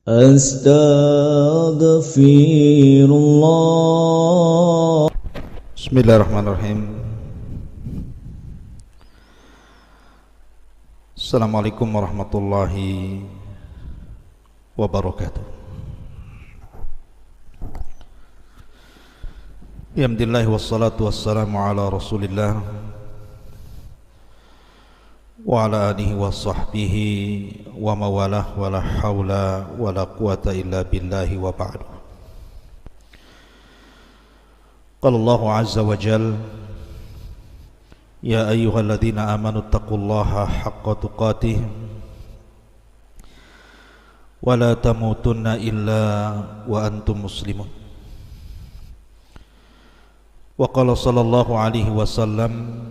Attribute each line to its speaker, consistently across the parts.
Speaker 1: Astaghfirullah.
Speaker 2: Bismillahirrahmanirrahim. Assalamualaikum warahmatullahi wabarakatuh. Alhamdulillah wassalatu wassalamu ala Rasulillah wa ala alihi wa sahbihi wa mawalah wa la hawla wa la quwata illa billahi wa ba'du. Qala Allahu azza wa jalla: Ya ayyuhalladzina amanu taqullaha haqqa tuqatih wa la tamutunna illa wa antum muslimun. Wa qala sallallahu alaihi wasallam: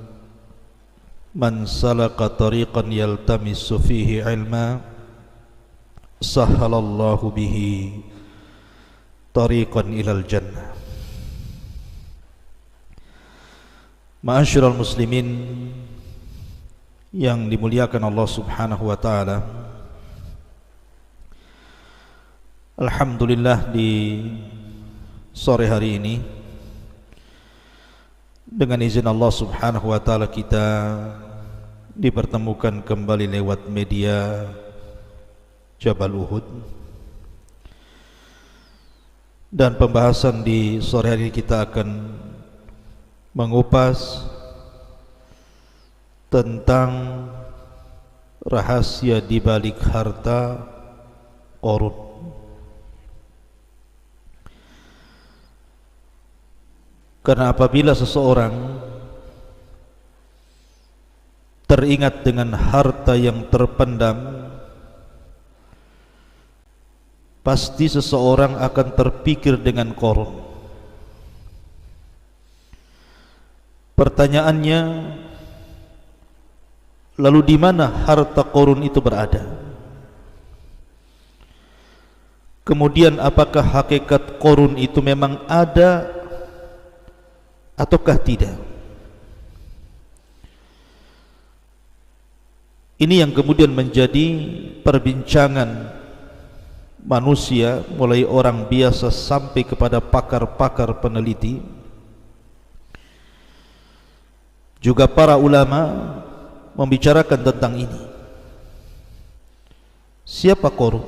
Speaker 2: Man salaka tariqan yaltamisu fihi ilma sahhalallahu bihi tariqan ilal jannah. Ma'asyiral muslimin yang dimuliakan Allah Subhanahu wa taala, alhamdulillah di sore hari ini dengan izin Allah Subhanahu wa taala kita dipertemukan kembali lewat media Jabal Uhud, dan pembahasan di sore hari kita akan mengupas tentang rahasia di balik harta Qarun. Karena apabila seseorang teringat dengan harta yang terpendam, pasti seseorang akan terpikir dengan Qarun. Pertanyaannya, lalu di mana harta Qarun itu berada? Kemudian apakah hakikat Qarun itu memang ada ataukah tidak? Ini yang kemudian menjadi perbincangan manusia, mulai orang biasa sampai kepada pakar-pakar peneliti, juga para ulama membicarakan tentang ini. Siapa Qarun?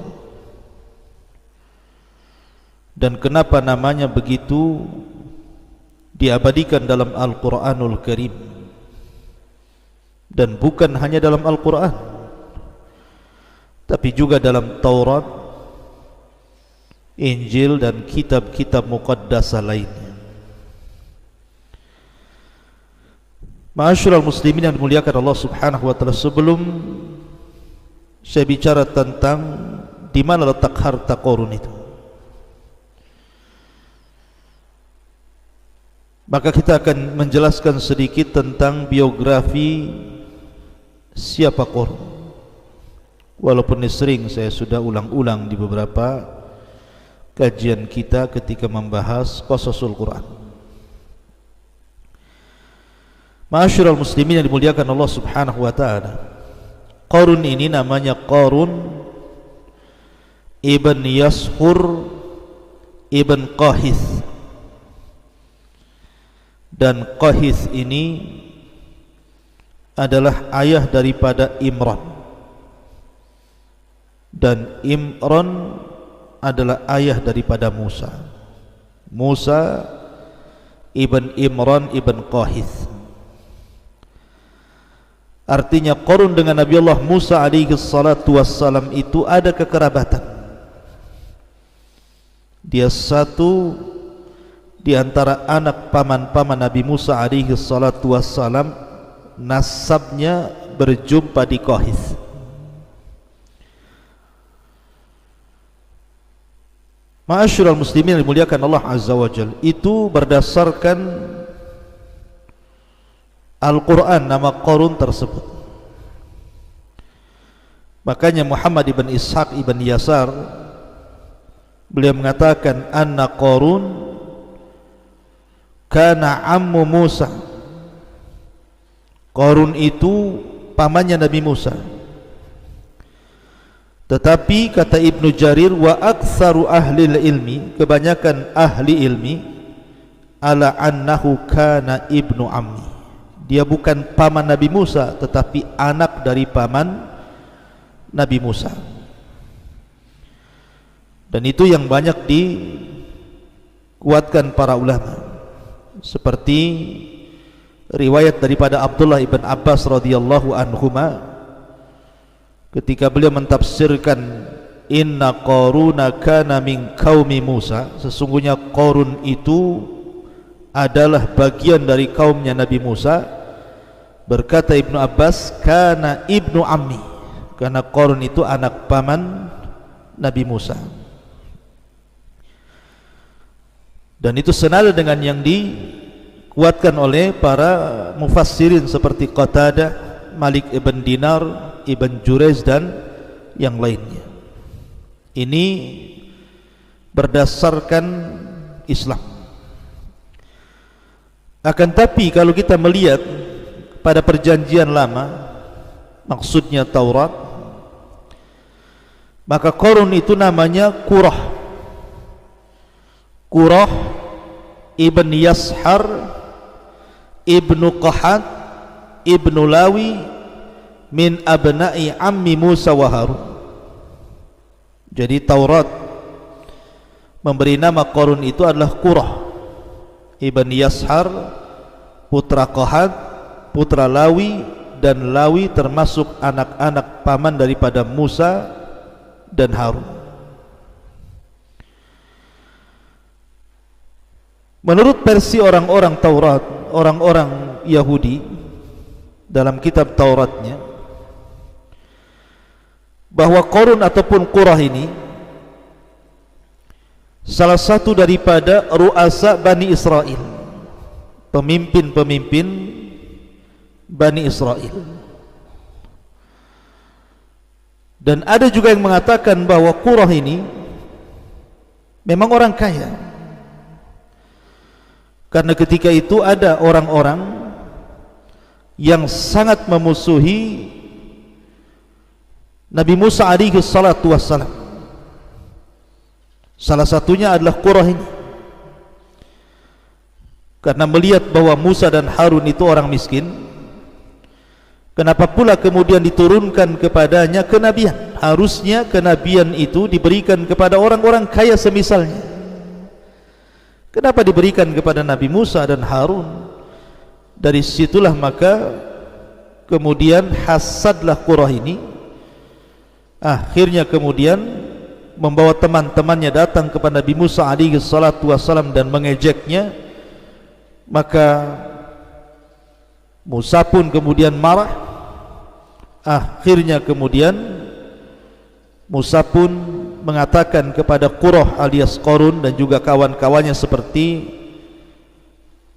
Speaker 2: Dan kenapa namanya begitu diabadikan dalam Al-Quranul Karim? Dan bukan hanya dalam Al-Quran, tapi juga dalam Taurat, Injil, dan kitab-kitab muqaddasah lainnya. Ma'asyiral muslimin yang dimuliakan Allah Subhanahu wa taala, sebelum saya bicara tentang di mana letak harta Qarun itu, maka kita akan menjelaskan sedikit tentang biografi siapa Qarun. Walaupun ini sering saya sudah ulang-ulang di beberapa kajian kita ketika membahas qasasul Quran. Ma'asyiral muslimin yang dimuliakan Allah Subhanahu wa taala, Qarun ini namanya Qarun ibn Yashur ibn Qahith. Dan Qahith ini adalah ayah daripada Imran, dan Imran adalah ayah daripada Musa. Musa ibn Imran ibn Qahith. Artinya Qarun dengan Nabi Allah Musa alaihi salatu wassalam itu ada kekerabatan. Dia satu di antara anak paman-paman Nabi Musa alaihi salatu wassalam, nasabnya berjumpa di Qahith. Ma'asyiral muslimin yang dimuliakan Allah azza wa jalla, itu berdasarkan Al-Quran nama Qarun tersebut. Makanya Muhammad ibn Ishaq ibn Yasar, beliau mengatakan anna Qarun kana ammu Musa. Qarun itu pamannya Nabi Musa. Tetapi kata Ibnu Jarir, wa aktsaru ahli ilmi, kebanyakan ahli ilmi, ala annahu kana ibnu ammi, dia bukan paman Nabi Musa tetapi anak dari paman Nabi Musa. Dan itu yang banyak dikuatkan para ulama, seperti riwayat daripada Abdullah ibn Abbas radhiyallahu anhuma ketika beliau mentafsirkan inna Qaruna kana min qaumi Musa, sesungguhnya Qarun itu adalah bagian dari kaumnya Nabi Musa. Berkata Ibnu Abbas, kana ibnu ammi, karena Qarun itu anak paman Nabi Musa. Dan itu senada dengan yang dikuatkan oleh para mufassirin seperti Qatadah, Malik ibn Dinar, Ibn Jurayz dan yang lainnya. Ini berdasarkan Islam. Akan tapi kalau kita melihat pada perjanjian lama, maksudnya Taurat, maka Qarun itu namanya Qurah. Qurah ibn Yashar ibnu Qahat ibnu Lawi min abna'i ammi Musa wa Harun. Jadi Taurat memberi nama Qarun itu adalah Qurah ibn Yashar, putra Qahat, putra Lawi, dan Lawi termasuk anak-anak paman daripada Musa dan Harun. Menurut versi orang-orang Taurat, orang-orang Yahudi dalam kitab Tauratnya, bahwa Qarun ataupun Qurah ini salah satu daripada ru'asa Bani Israel, pemimpin-pemimpin Bani Israel. Dan ada juga yang mengatakan bahwa Qurah ini memang orang kaya, karena ketika itu ada orang-orang yang sangat memusuhi Nabi Musa alaihi salatu wassalam. Salah satunya adalah Qurah ini, karena melihat bahwa Musa dan Harun itu orang miskin, kenapa pula kemudian diturunkan kepadanya kenabian? Harusnya kenabian itu diberikan kepada orang-orang kaya semisalnya. Kenapa diberikan kepada Nabi Musa dan Harun? Dari situlah maka kemudian hasadlah Qurah ini, akhirnya kemudian membawa teman-temannya datang kepada Nabi Musa alaihi salatu wassalam dan mengejeknya. Maka Musa pun kemudian marah. Akhirnya kemudian Musa pun mengatakan kepada Qurah alias Qarun dan juga kawan-kawannya seperti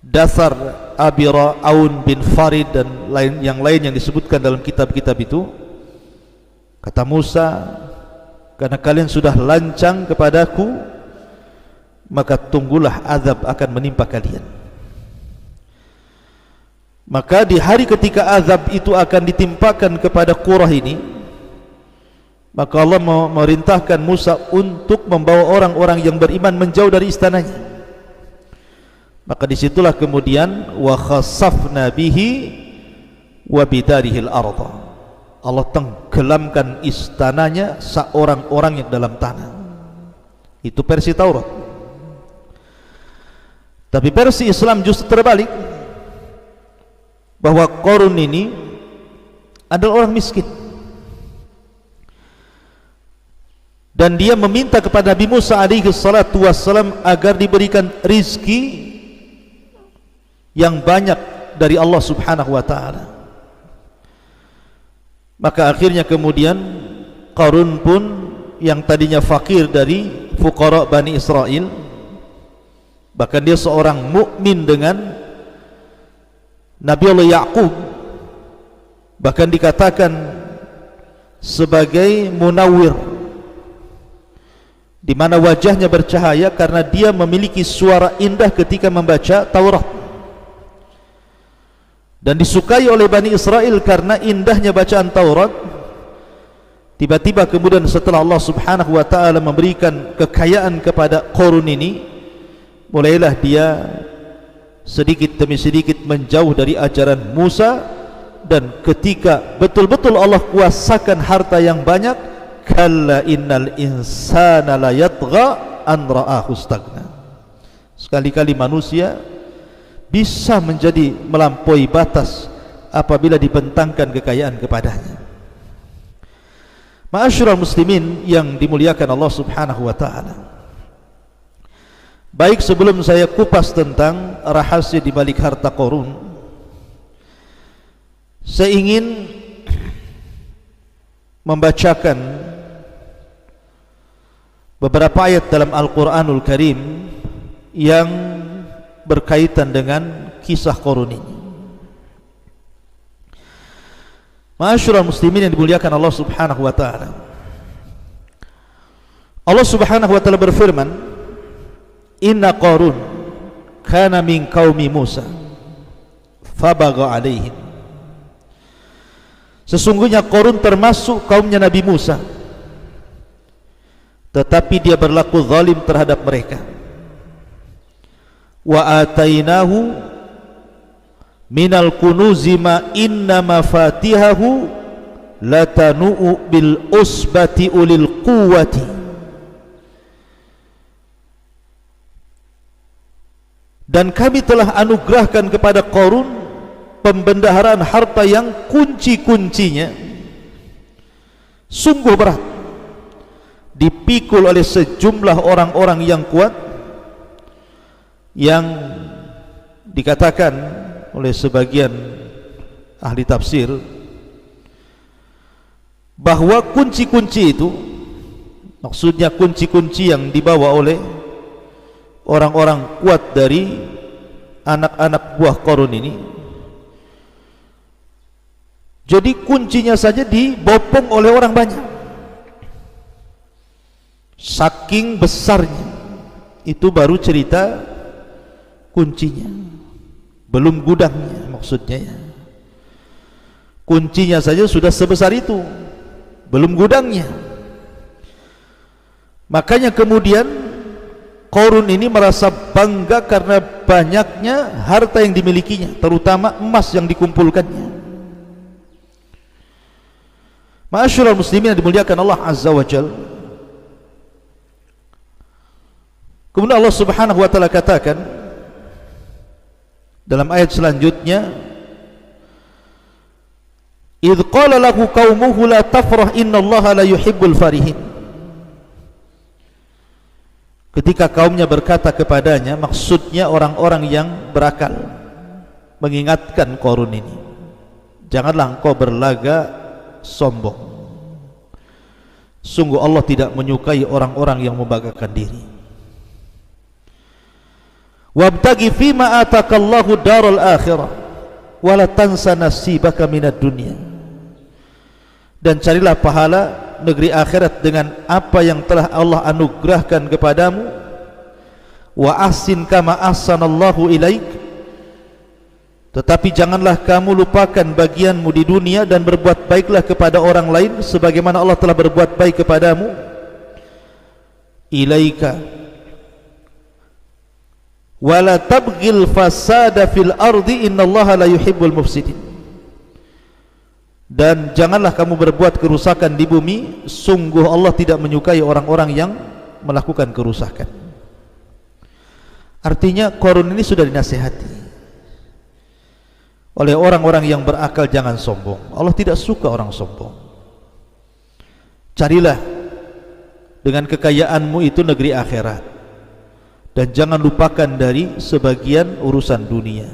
Speaker 2: Dasar, Abira, Aun bin Farid dan yang lain yang disebutkan dalam kitab-kitab itu, kata Musa, karena kalian sudah lancang kepadaku, maka tunggulah azab akan menimpa kalian. Maka di hari ketika azab itu akan ditimpakan kepada Qurah ini, maka Allah memerintahkan Musa untuk membawa orang-orang yang beriman menjauh dari istananya. Maka disitulah kemudian wa khasafna bihi wa bidarihil arda, Allah tenggelamkan istananya seorang-orang yang dalam tanah. Itu versi Taurat. Tapi versi Islam justru terbalik, bahwa Qarun ini adalah orang miskin, dan dia meminta kepada Nabi Musa alaihi salatu wassalam agar diberikan rizki yang banyak dari Allah subhanahu wa ta'ala. Maka akhirnya kemudian Qarun pun yang tadinya fakir dari fuqara Bani Israel, bahkan dia seorang mukmin dengan Nabi Allah Ya'qub, bahkan dikatakan sebagai munawwir, di mana wajahnya bercahaya karena dia memiliki suara indah ketika membaca Taurat, dan disukai oleh Bani Israel karena indahnya bacaan Taurat. Tiba-tiba kemudian setelah Allah subhanahu wa ta'ala memberikan kekayaan kepada Qarun ini, mulailah dia sedikit demi sedikit menjauh dari ajaran Musa. Dan ketika betul-betul Allah kuasakan harta yang banyak, kalla innal insana la yatgha an ra'ahu stagna. Sekali-kali manusia bisa menjadi melampaui batas apabila dibentangkan kekayaan kepadanya. Ma'asyiral muslimin yang dimuliakan Allah subhanahu wa ta'ala, baik sebelum saya kupas tentang rahasia di balik harta Qarun, saya ingin membacakan beberapa ayat dalam Al-Quranul Karim yang berkaitan dengan kisah Qarun ini. Ma'asyiral muslimin yang dimuliakan Allah subhanahu wa ta'ala, Allah subhanahu wa ta'ala berfirman, inna Qarun kana min qaumi Musa fabagha alaihim. Sesungguhnya Qarun termasuk kaumnya Nabi Musa, tetapi dia berlaku zalim terhadap mereka. Wa atainahu minal kunuzi ma inna mafatihahu latanu'u bil usbati ulil quwwati. Dan kami telah anugerahkan kepada Qarun pembendaharaan harta yang kunci-kuncinya sungguh berat, dipikul oleh sejumlah orang-orang yang kuat, yang dikatakan oleh sebagian ahli tafsir bahwa kunci-kunci itu maksudnya kunci-kunci yang dibawa oleh orang-orang kuat dari anak-anak buah Qarun ini. Jadi kuncinya saja dibopong oleh orang banyak, saking besarnya. Itu baru cerita kuncinya, belum gudangnya maksudnya ya. Kuncinya saja sudah sebesar itu, belum gudangnya. Makanya kemudian Qarun ini merasa bangga karena banyaknya harta yang dimilikinya, terutama emas yang dikumpulkannya. Ma'asyiral muslimin yang dimuliakan Allah azza wa jalla, kemudian Allah subhanahu wa ta'ala katakan dalam ayat selanjutnya, idh qala lahu qaumuhu la tafrah innallaha la yuhibbul farihin. Ketika kaumnya berkata kepadanya, maksudnya orang-orang yang berakal, mengingatkan Qarun ini, janganlah engkau berlaga sombong, sungguh Allah tidak menyukai orang-orang yang membanggakan diri. Wabtaghi fima atakallahu darul akhirah wala tansa nasibaka minad dunya. Dan carilah pahala negeri akhirat dengan apa yang telah Allah anugerahkan kepadamu. Wa ahsin kama ahsanallahu ilaik. Tetapi janganlah kamu lupakan bagianmu di dunia dan berbuat baiklah kepada orang lain sebagaimana Allah telah berbuat baik kepadamu. Ilaika wala tabghil fasada fil ardi innallaha la yuhibbul mufsidin. Dan janganlah kamu berbuat kerusakan di bumi, sungguh Allah tidak menyukai orang-orang yang melakukan kerusakan. Artinya Qarun ini sudah dinasihati oleh orang-orang yang berakal, jangan sombong. Allah tidak suka orang sombong. Carilah dengan kekayaanmu itu negeri akhirat, dan jangan lupakan dari sebagian urusan dunia.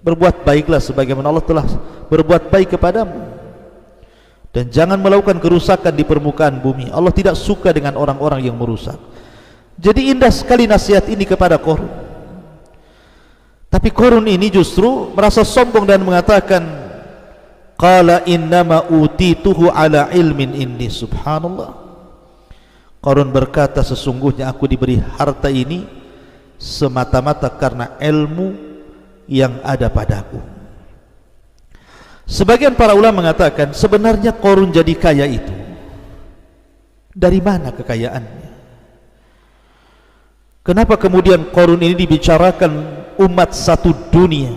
Speaker 2: Berbuat baiklah sebagaimana Allah telah berbuat baik kepadamu, dan jangan melakukan kerusakan di permukaan bumi. Allah tidak suka dengan orang-orang yang merusak. Jadi indah sekali nasihat ini kepada Qarun. Tapi Qarun ini justru merasa sombong dan mengatakan, qala innama utituhu ala ilmin indi. Subhanallah. Qarun berkata, sesungguhnya aku diberi harta ini semata-mata karena ilmu yang ada padaku. Sebagian para ulama mengatakan sebenarnya Qarun jadi kaya itu Dari mana kekayaannya? Kenapa kemudian Qarun ini dibicarakan umat satu dunia,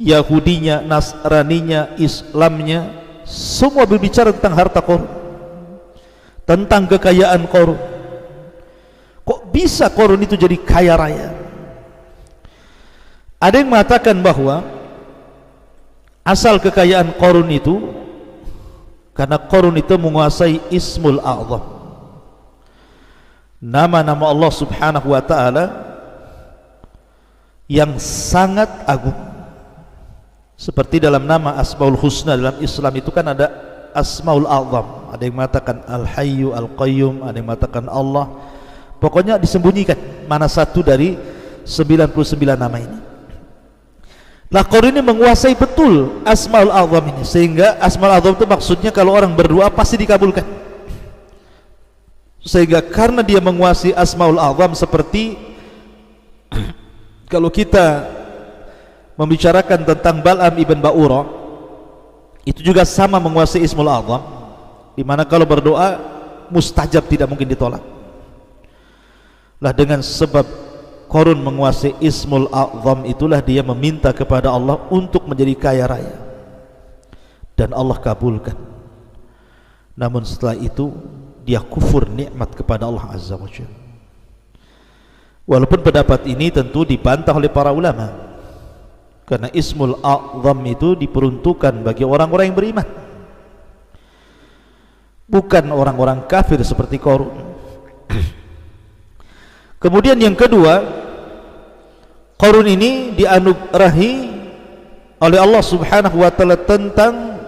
Speaker 2: Yahudinya, Nasraninya, Islamnya, semua berbicara tentang harta Qarun, tentang kekayaan Qarun. Kok bisa Qarun itu jadi kaya raya? Ada yang mengatakan bahwa asal kekayaan Qarun itu karena Qarun itu menguasai Ismul A'zam, nama-nama Allah Subhanahu wa ta'ala yang sangat agung. Seperti dalam nama Asmaul Husna dalam Islam itu kan ada Asmaul A'zam, ada yang mengatakan Al-Hayyu, Al-Qayyum, ada yang mengatakan Allah. Pokoknya disembunyikan mana satu dari 99 nama ini. Nah, Qarun ini menguasai betul Asmaul A'zam ini, sehingga Asmaul A'zam itu maksudnya kalau orang berdoa pasti dikabulkan. Sehingga karena dia menguasai Asmaul A'zam, seperti kalau kita membicarakan tentang Bal'am ibn Ba'ura, itu juga sama menguasai Ismul A'zam, di mana kalau berdoa mustajab, tidak mungkin ditolak. Lah dengan sebab Qarun menguasai Ismul A'zam itulah dia meminta kepada Allah untuk menjadi kaya raya, dan Allah kabulkan. Namun setelah itu dia kufur nikmat kepada Allah Azza wa Jalla. Walaupun pendapat ini tentu dibantah oleh para ulama, karena Ismul A'zam itu diperuntukkan bagi orang-orang yang beriman, bukan orang-orang kafir seperti Qarun. Kemudian yang kedua, Qarun ini dianugerahi oleh Allah Subhanahu wa ta'ala tentang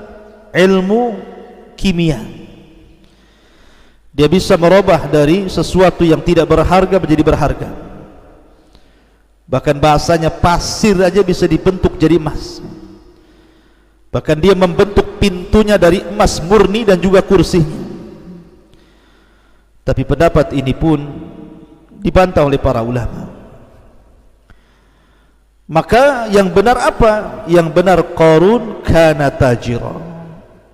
Speaker 2: ilmu kimia. Dia bisa merubah dari sesuatu yang tidak berharga menjadi berharga. Bahkan bahasanya pasir aja bisa dibentuk jadi emas. Bahkan dia membentuk pintunya dari emas murni dan juga kursinya. Tapi pendapat ini pun dibantah oleh para ulama. Maka yang benar apa? Yang benar Qarun kana tajira.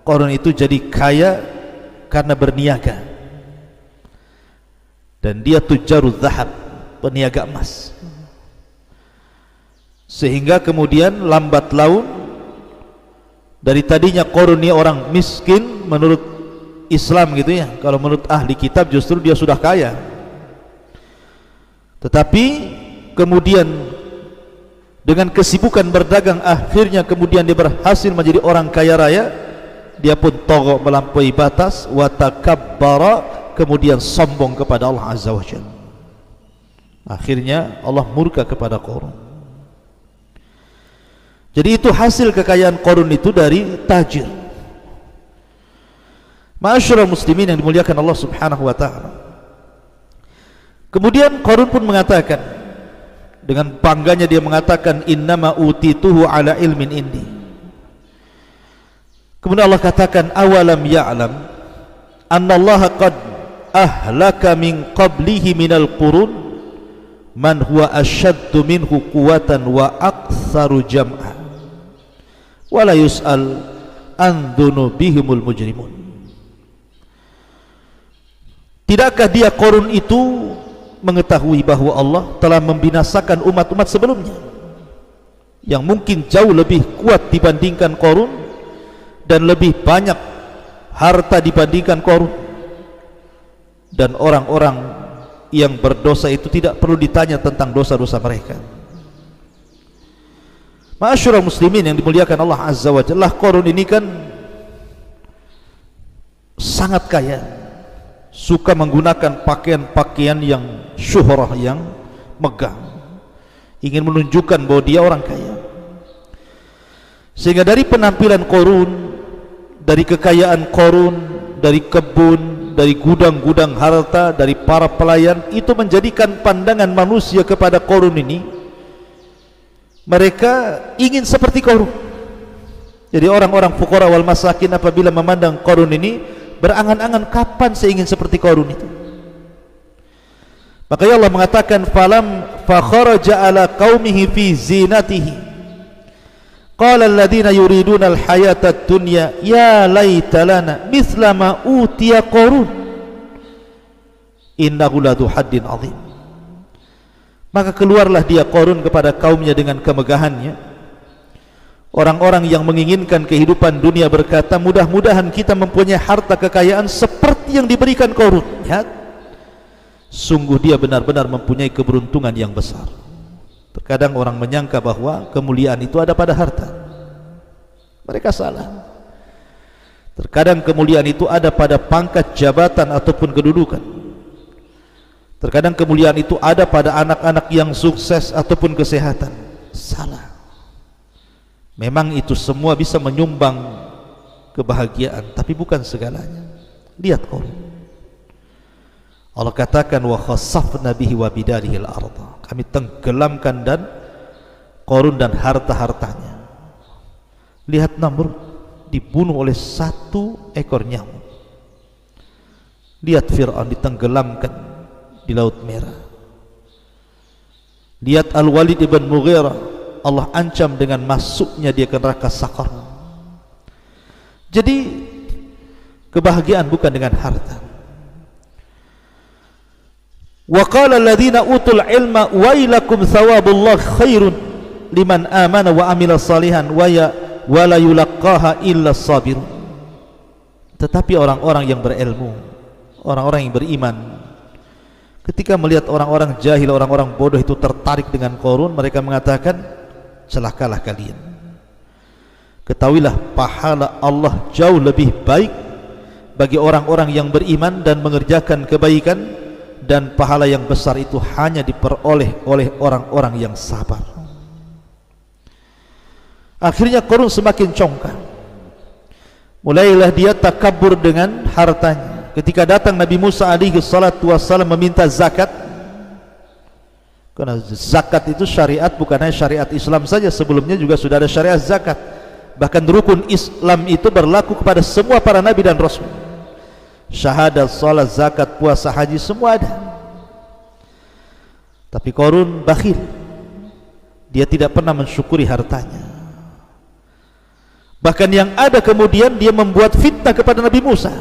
Speaker 2: Qarun itu jadi kaya karena berniaga. Dan dia tujarul zahab, peniaga emas. Sehingga kemudian lambat laun, dari tadinya Qarun ini orang miskin menurut Islam gitu ya, kalau menurut ahli kitab justru dia sudah kaya. Tetapi kemudian dengan kesibukan berdagang, akhirnya kemudian dia berhasil menjadi orang kaya raya. Dia pun togok melampaui batas, wa takabbara, kemudian sombong kepada Allah Azza wa Jalla. Akhirnya Allah murka kepada Qarun. Jadi itu hasil kekayaan Qarun itu dari tajir. Ma'asyiral muslimin yang dimuliakan Allah Subhanahu wa ta'ala. Kemudian Qarun pun mengatakan, dengan bangganya dia mengatakan, innama utituhu ala ilmin indi. Kemudian Allah katakan, awalam ya'lam annallaha qad ahlaka min qablihi minal qurun man huwa asyaddu minhu quwatan wa aktsaru jam'a wa la yus'al an dzunubihimul mujrimun. Tidakkah dia Qarun itu mengetahui bahwa Allah telah membinasakan umat-umat sebelumnya yang mungkin jauh lebih kuat dibandingkan Qarun dan lebih banyak harta dibandingkan Qarun, dan orang-orang yang berdosa itu tidak perlu ditanya tentang dosa-dosa mereka. Ma'asyiral muslimin yang dimuliakan Allah Azza wa Jalla, Qarun ini kan sangat kaya, suka menggunakan pakaian-pakaian yang syuhrah, yang megah, ingin menunjukkan bahwa dia orang kaya. Sehingga dari penampilan Qarun, dari kekayaan Qarun, dari kebun, dari gudang-gudang harta, dari para pelayan, itu menjadikan pandangan manusia kepada Qarun ini, mereka ingin seperti Qarun. Jadi orang-orang fuqara wal masakin apabila memandang Qarun ini, berangan-angan kapan saya ingin seperti Qarun itu. Maka Allah mengatakan, falam fakharaja ala qaumihi fi zinatihi qala alladhina yuriduna alhayata ad-dunya ya laita lana mithla ma utiya Qarun innahu ladu haddin azim. Maka keluarlah dia Qarun kepada kaumnya dengan kemegahannya. Orang-orang yang menginginkan kehidupan dunia berkata, mudah-mudahan kita mempunyai harta kekayaan seperti yang diberikan Qarun. Ya, sungguh dia benar-benar mempunyai keberuntungan yang besar. Terkadang orang menyangka bahwa kemuliaan itu ada pada harta. Mereka salah. Terkadang kemuliaan itu ada pada pangkat jabatan ataupun kedudukan. Terkadang kemuliaan itu ada pada anak-anak yang sukses ataupun kesehatan. Salah. Memang itu semua bisa menyumbang kebahagiaan, tapi bukan segalanya. Lihat Qarun. Allah katakan wa khassafna bihi wa bidarihi al-ardh. Kami tenggelamkan dan Qarun dan harta-hartanya. Lihat Namrud dibunuh oleh satu ekor nyamuk. Lihat Fir'aun ditenggelamkan di Laut Merah. Lihat Al-Walid ibn Mughirah, Allah ancam dengan masuknya dia ke neraka Saqar. Jadi kebahagiaan bukan dengan harta. Wa qala alladziina utul ilma wailakum thawabullah khairun liman amana wa amila salihan wa la yulaqqaha illa sabir. Tetapi orang-orang yang berilmu, orang-orang yang beriman, ketika melihat orang-orang jahil, orang-orang bodoh itu tertarik dengan Qarun, mereka mengatakan, celakalah kalian. Ketahuilah pahala Allah jauh lebih baik bagi orang-orang yang beriman dan mengerjakan kebaikan, dan pahala yang besar itu hanya diperoleh oleh orang-orang yang sabar. Akhirnya Qarun semakin congkak. Mulailah dia takabur dengan hartanya. Ketika datang Nabi Musa alaihi salatu wassalam meminta zakat, karena zakat itu syariat, bukan hanya syariat Islam saja, sebelumnya juga sudah ada syariat zakat. Bahkan rukun Islam itu berlaku kepada semua para nabi dan rasul. Syahadat, salat, zakat, puasa, haji, semua ada. Tapi Qarun bakhil. Dia tidak pernah mensyukuri hartanya. Bahkan yang ada kemudian dia membuat fitnah kepada Nabi Musa.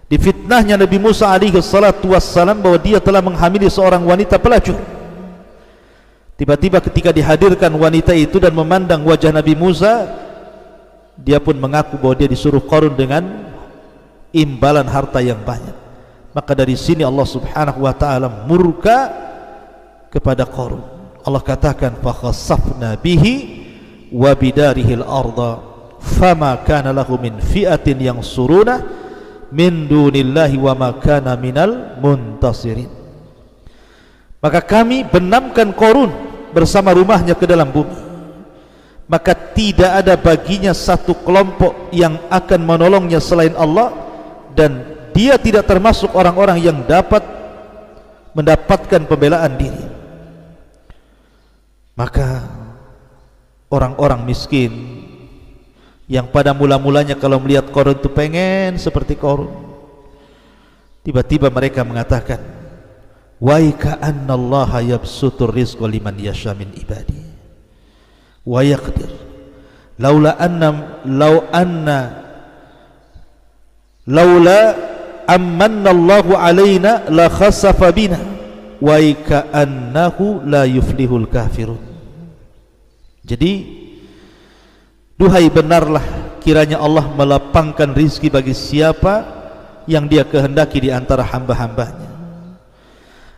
Speaker 2: Difitnahnya Nabi Musa alaihi salatu wassalam bahwa dia telah menghamili seorang wanita pelacur. Tiba-tiba ketika dihadirkan wanita itu dan memandang wajah Nabi Musa, dia pun mengaku bahwa dia disuruh Qarun dengan imbalan harta yang banyak. Maka dari sini Allah subhanahu wa ta'ala murka kepada Qarun. Allah katakan fa khassafna bihi wa bidarihi al-ardha fama kana lahu min fi'atin yansuruna min dunillahi wa ma kana minal muntasirin. Maka kami benamkan Qarun bersama rumahnya ke dalam bumi, maka tidak ada baginya satu kelompok yang akan menolongnya selain Allah, dan dia tidak termasuk orang-orang yang dapat mendapatkan pembelaan diri. Maka orang-orang miskin yang pada mula-mulanya kalau melihat Qarun itu pengen seperti Qarun, tiba-tiba mereka mengatakan, wa ka'anna Allah yabsutur rizqa liman yasha min ibadi wa yaqdir laula amanna Allahu alaina la khasafa bina wa ka'annahu la yuflihul kafirun. Jadi duhai benarlah kiranya Allah melapangkan rizki bagi siapa yang dia kehendaki di antara hamba-hambanya,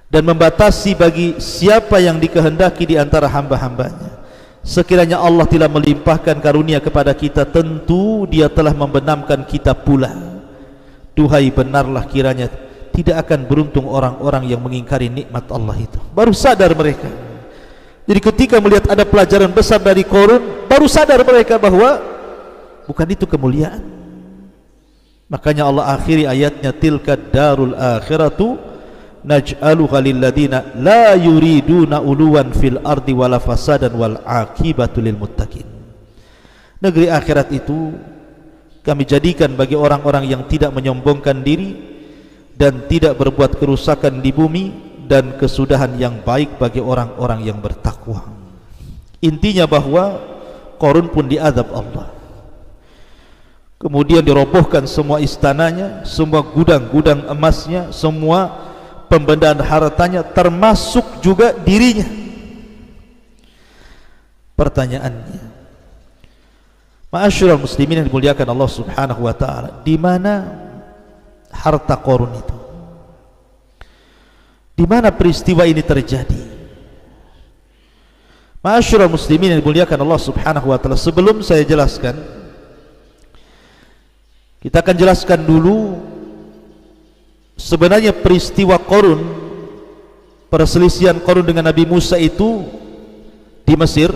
Speaker 2: dan membatasi bagi siapa yang dikehendaki di antara hamba-hambanya. Sekiranya Allah tidak melimpahkan karunia kepada kita, tentu dia telah membenamkan kita pula. Duhai benarlah kiranya tidak akan beruntung orang-orang yang mengingkari nikmat Allah itu. Baru sadar mereka. Jadi ketika melihat ada pelajaran besar dari Qarun, baru sadar mereka bahwa bukan itu kemuliaan. Makanya Allah akhiri ayatnya, tilka darul akhiratu naj'aluha lilladina la yuriduna uluwan fil ardi wala fasadan wal aqibatu lil muttaqin. Negeri akhirat itu kami jadikan bagi orang-orang yang tidak menyombongkan diri dan tidak berbuat kerusakan di bumi, dan kesudahan yang baik bagi orang-orang yang bertakwa. Intinya bahwa Qarun pun diazab Allah. kemudian dirobohkan semua istananya, semua gudang-gudang emasnya, semua pembendaan hartanya, termasuk juga dirinya. Pertanyaannya, ma'asyiral muslimin yang dimuliakan Allah Subhanahu wa taala, di mana harta Qarun itu? Di mana peristiwa ini terjadi? Ma'asyiral muslimin yang dimuliakan Allah Subhanahu wa taala, sebelum saya jelaskan, kita akan jelaskan dulu sebenarnya peristiwa Qarun, perselisihan Qarun dengan Nabi Musa itu di Mesir,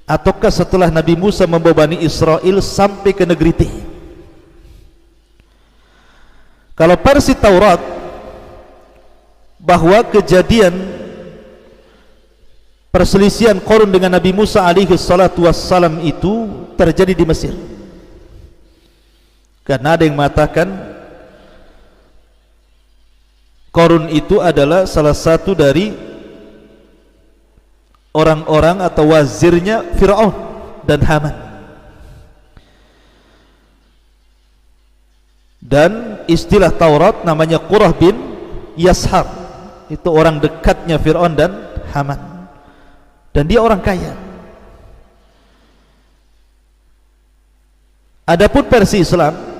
Speaker 2: ataukah setelah Nabi Musa membawa Bani Israel sampai ke negeri Tih. Kalau versi Taurat, bahwa kejadian perselisihan Qarun dengan Nabi Musa alaihi salatu wassalam itu terjadi di Mesir. Karena ada yang mengatakan Qarun itu adalah salah satu dari orang-orang atau wazirnya Fir'aun dan Haman. Dan istilah Taurat namanya Qurah bin Yashar, itu orang dekatnya Fir'aun dan Haman, dan dia orang kaya. Adapun versi Islam,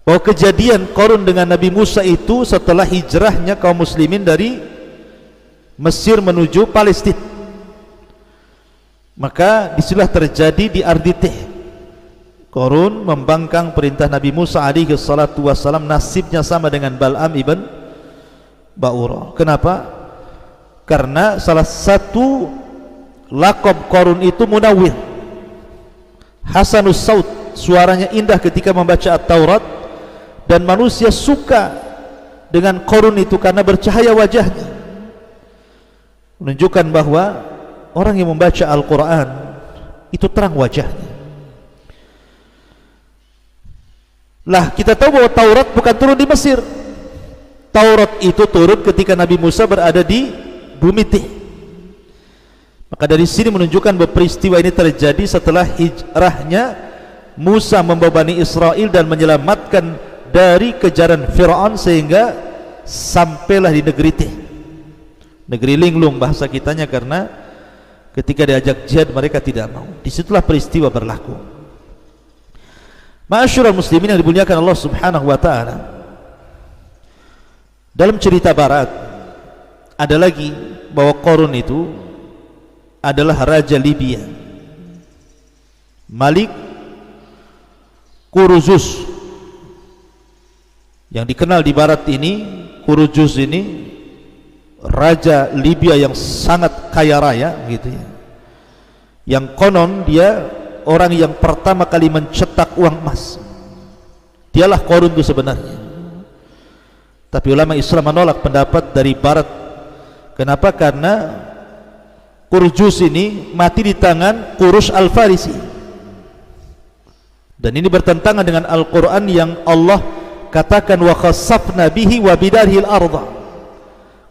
Speaker 2: bahwa kejadian Qarun dengan Nabi Musa itu setelah hijrahnya kaum muslimin dari Mesir menuju Palestina. Maka disitulah terjadi di Ardi Tih. Qarun membangkang perintah Nabi Musa alaihi salatu wassalam, nasibnya sama dengan Bal'am ibn Ba'ura. Kenapa? Karena salah satu laqab Qarun itu Munawwir, Hasanus Saut, suaranya indah ketika membaca At-Taurat, dan manusia suka dengan Qarun itu karena bercahaya wajahnya, menunjukkan bahwa orang yang membaca Al-Quran itu terang wajahnya. Lah, kita tahu bahwa Taurat bukan turun di Mesir. Taurat itu turun ketika Nabi Musa berada di bumi Tih. Maka dari sini menunjukkan bahwa peristiwa ini terjadi setelah hijrahnya Musa membawa Bani Israel dan menyelamatkan dari kejaran Fir'aun sehingga sampailah di negeri Tih, negeri linglung bahasa kitanya, karena ketika diajak jihad mereka tidak mau. Disitulah peristiwa berlaku. Ma'asyiral muslimin yang dimuliakan Allah Subhanahu wa taala, dalam cerita barat ada lagi bahwa Qarun itu adalah raja Libya, Malik Kuruzus, yang dikenal di barat ini. Kuruzus ini raja Libya yang sangat kaya raya gitu ya, yang konon dia orang yang pertama kali mencetak uang emas. Dialah Qarun itu sebenarnya, tapi ulama Islam menolak pendapat dari barat. Kenapa? Karena Kuruzus ini mati di tangan Qurus Al-Farisi, dan ini bertentangan dengan Al-Quran yang Allah katakan wa khasafna bihi wa bidarhil arda.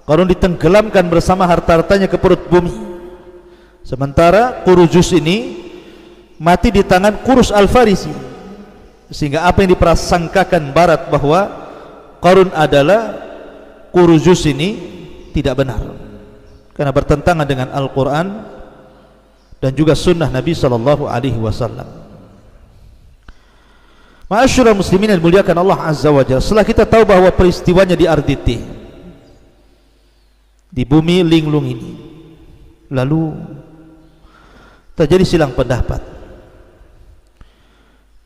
Speaker 2: Qarun ditenggelamkan bersama harta-hartanya ke perut bumi, sementara Kuruzus ini mati di tangan Qurus Al-Farisi. Sehingga apa yang diprasangkakan barat bahwa Qarun adalah Kuruzus ini tidak benar, karena bertentangan dengan Al-Quran dan juga sunnah Nabi sallallahu alaihi wasallam. Ma'asyiral muslimin yang dimuliakan Allah Azza wa Jalla, setelah kita tahu bahwa peristiwanya di Ardi Tih, di bumi linglung ini, lalu terjadi silang pendapat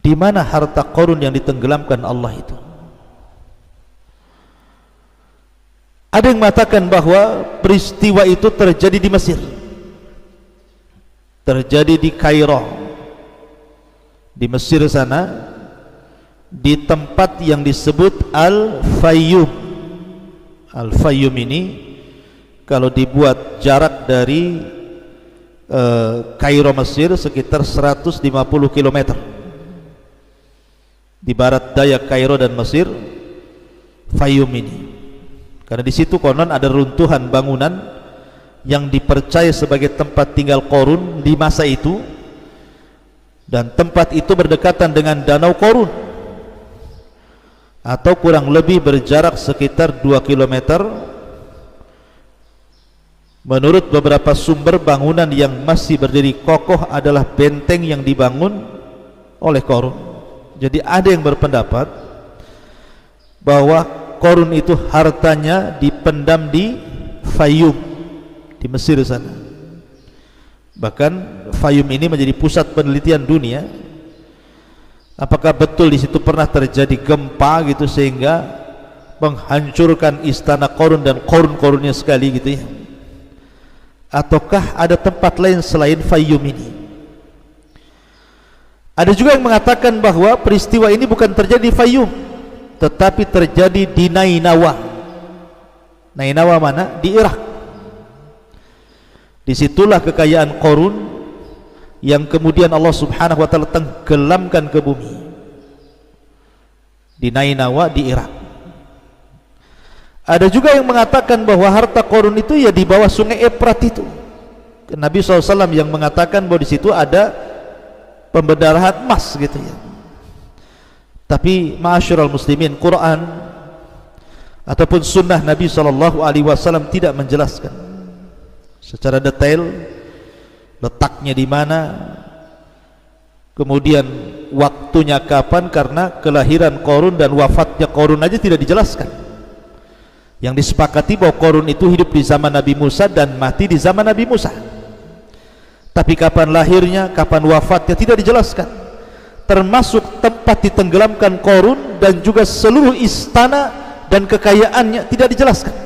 Speaker 2: di mana harta Qarun yang ditenggelamkan Allah itu. Ada yang mengatakan bahwa peristiwa itu terjadi di Mesir, terjadi di Kairo, di Mesir sana, di tempat yang disebut Al-Fayyum. Al-Fayyum ini kalau dibuat jarak dari Kairo Mesir sekitar 150 km di barat daya Kairo dan Mesir, Fayyum ini. Karena di situ konon ada runtuhan bangunan yang dipercaya sebagai tempat tinggal Qarun di masa itu, dan tempat itu berdekatan dengan danau Qorun, atau kurang lebih berjarak sekitar 2 km. Menurut beberapa sumber, bangunan yang masih berdiri kokoh adalah benteng yang dibangun oleh Qorun. Jadi ada yang berpendapat bahwa Qorun itu hartanya dipendam di Fayum, di Mesir sana. Bahkan Fayum ini menjadi pusat penelitian dunia. Apakah betul di situ pernah terjadi gempa gitu sehingga menghancurkan istana Qorun dan Qorun-Qorunnya sekali gitu ya? Ataukah ada tempat lain selain Fayum ini? Ada juga yang mengatakan bahwa peristiwa ini bukan terjadi di Fayum, tetapi terjadi di Nainawa. Nainawa mana? Di Irak. Disitulah kekayaan Qorun yang kemudian Allah Subhanahu wa ta'ala tenggelamkan ke bumi, di Nainawa di Irak. Ada juga yang mengatakan bahwa harta Qorun itu ya di bawah sungai Efrat itu. Nabi SAW yang mengatakan bahwa di situ ada pembendarahan emas gitu ya. Tapi ma'asyiral muslimin, Quran ataupun sunnah Nabi SAW tidak menjelaskan secara detail letaknya di mana, kemudian waktunya kapan, karena kelahiran Qorun dan wafatnya Qorun aja tidak dijelaskan. Yang disepakati bahwa Qorun itu hidup di zaman Nabi Musa dan mati di zaman Nabi Musa. Tapi kapan lahirnya, kapan wafatnya tidak dijelaskan. Termasuk tempat ditenggelamkan Qorun dan juga seluruh istana dan kekayaannya tidak dijelaskan.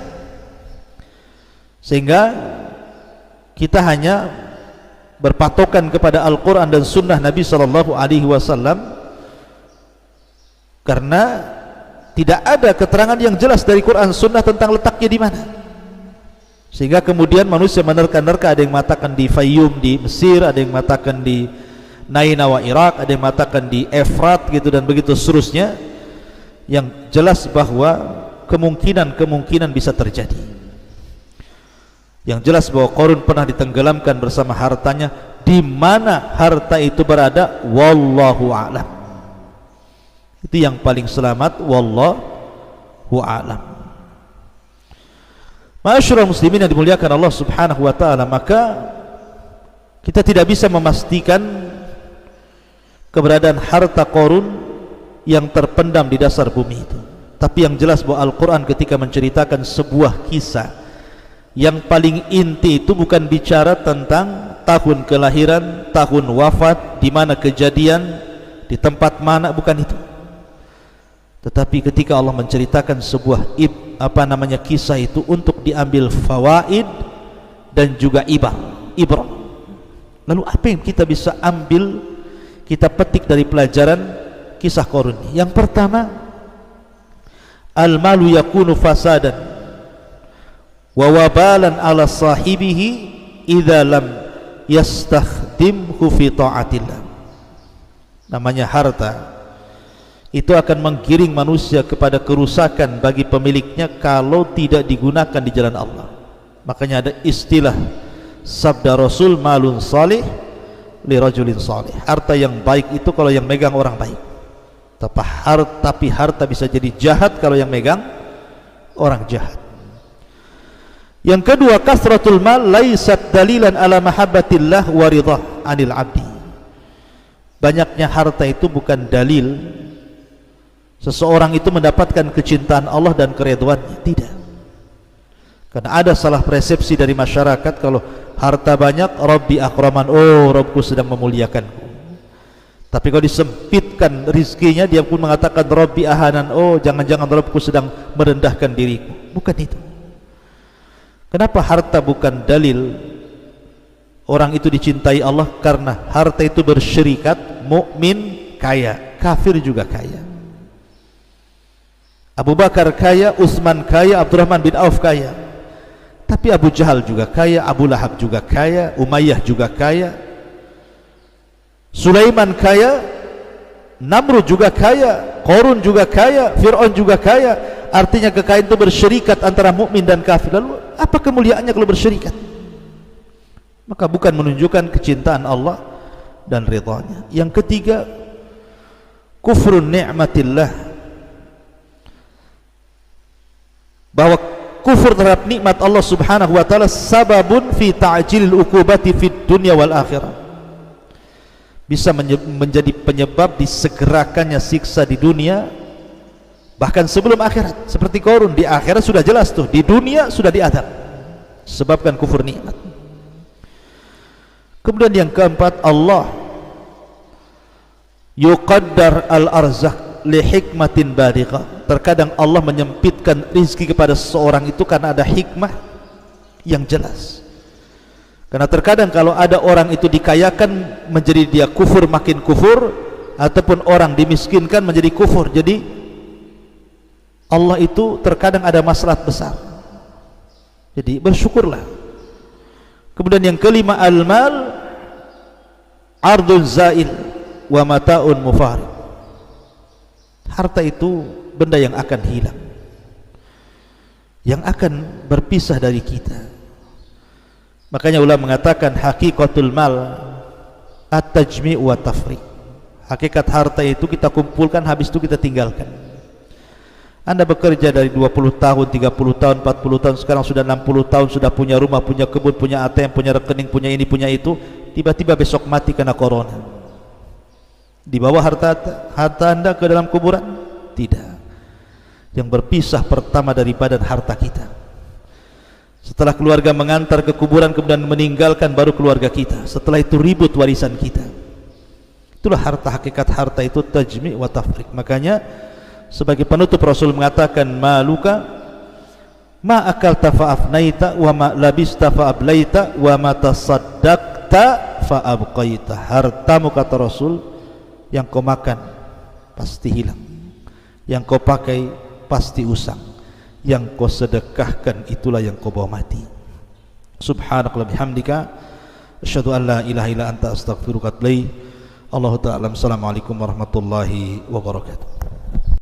Speaker 2: Sehingga kita hanya berpatokan kepada Al-Quran dan Sunnah Nabi SAW, karena tidak ada keterangan yang jelas dari Quran Sunnah tentang letaknya di mana. Sehingga kemudian manusia menerka-nerka, ada yang mengatakan di Fayum di Mesir, ada yang mengatakan di Nainawa Irak, ada yang mengatakan di Efrat gitu, dan begitu seterusnya. Yang jelas bahwa kemungkinan bisa terjadi. Yang jelas bahwa Qorun pernah ditenggelamkan bersama hartanya. Di mana harta itu berada, wallahu a'lam. Itu yang paling selamat, wallahu a'lam. Ma'asyiral muslimin yang dimuliakan Allah Subhanahu wa ta'ala, maka kita tidak bisa memastikan keberadaan harta Qorun yang terpendam di dasar bumi itu. Tapi yang jelas bahwa Al-Quran ketika menceritakan sebuah kisah, yang paling inti itu bukan bicara tentang tahun kelahiran, tahun wafat, di mana kejadian, di tempat mana, bukan itu. Tetapi ketika Allah menceritakan sebuah kisah itu untuk diambil fawaid dan juga ibrah. Lalu apa yang kita bisa ambil, kita petik dari pelajaran kisah Qorun? Yang pertama, al-malu yakunu fasadan wa wabalan ala sahibihi idza lam yastakhdimhu fi ta'atillah. Namanya harta itu akan menggiring manusia kepada kerusakan bagi pemiliknya kalau tidak digunakan di jalan Allah. Makanya ada istilah sabda Rasul, malun salih li rajulin salih. Harta yang baik itu kalau yang megang orang baik. Tapi harta bisa jadi jahat kalau yang megang orang jahat. Yang kedua, kasratul mal laisat dalilan ala mahabbatillah wa ridha anil abdi. Banyaknya harta itu bukan dalil seseorang itu mendapatkan kecintaan Allah dan keridhaannya, tidak. Karena ada salah persepsi dari masyarakat, kalau harta banyak, Rabbi akraman, oh Rabbku sedang memuliakanku. Tapi kalau disempitkan rizkinya, dia pun mengatakan Rabbi ahanan, oh jangan-jangan Rabbku sedang merendahkan diriku. Bukan itu. Kenapa harta bukan dalil orang itu dicintai Allah? Karena harta itu bersyirikat, mukmin kaya, kafir juga kaya. Abu Bakar kaya, Utsman kaya, Abdurrahman bin Auf kaya. Tapi Abu Jahal juga kaya, Abu Lahab juga kaya, Umayyah juga kaya, Sulaiman kaya, Namrud juga kaya, Qorun juga kaya, Fir'aun juga kaya. Artinya kekayaan itu bersyirikat antara mukmin dan kafir. Lalu apa kemuliaannya kalau bersyirikat? Maka bukan menunjukkan kecintaan Allah dan ridhanya. Yang ketiga, kufrun ni'matillah, bahwa kufur terhadap nikmat Allah Subhanahu wa taala sababun fi ta'jilil uqubati fid dunya wal akhirah, bisa menjadi penyebab disegerakannya siksa di dunia bahkan sebelum akhirat. Seperti Qarun, di akhirat sudah jelas tuh, di dunia sudah diadab sebabkan kufur nikmat. Kemudian yang keempat, Allah yuqaddar al-arzaq li hikmatin balighah. Terkadang Allah menyempitkan rezeki kepada seseorang itu karena ada hikmah yang jelas. Karena terkadang kalau ada orang itu dikayakan menjadi dia kufur, makin kufur, ataupun orang dimiskinkan menjadi kufur. Jadi Allah itu terkadang ada maslahat besar. Jadi bersyukurlah. Kemudian yang kelima, al-mal ardun zail wa mata'un mufarid. Harta itu benda yang akan hilang, yang akan berpisah dari kita. Makanya ulama mengatakan hakikatul mal at-tajmi' wa tafriq. Hakikat harta itu kita kumpulkan, habis itu kita tinggalkan. Anda bekerja dari 20 tahun, 30 tahun, 40 tahun, sekarang sudah 60 tahun, sudah punya rumah, punya kebun, punya ATM, punya rekening, punya ini, punya itu, tiba-tiba besok mati karena corona. Dibawa harta Anda ke dalam kuburan? Tidak. Yang berpisah pertama dari badan harta kita. Setelah keluarga mengantar ke kuburan kemudian meninggalkan, baru keluarga kita. Setelah itu ribut warisan kita. Itulah harta, hakikat harta itu tajmi' wa tafriq. Makanya sebagai penutup Rasul mengatakan, maluka ma akalta fa afnaita wa ma labista fa ablaita wa ma tasaddaqta fa abqaita. Hartamu, kata Rasul, yang kau makan pasti hilang, yang kau pakai pasti usang, yang kau sedekahkan itulah yang kau bawa mati. Subhanakallahumma bihamdika asyhadu an la ilaha illa anta astaghfiruka wa atubu ilaik. Allahu ta'ala. Assalamualaikum warahmatullahi wabarakatuh.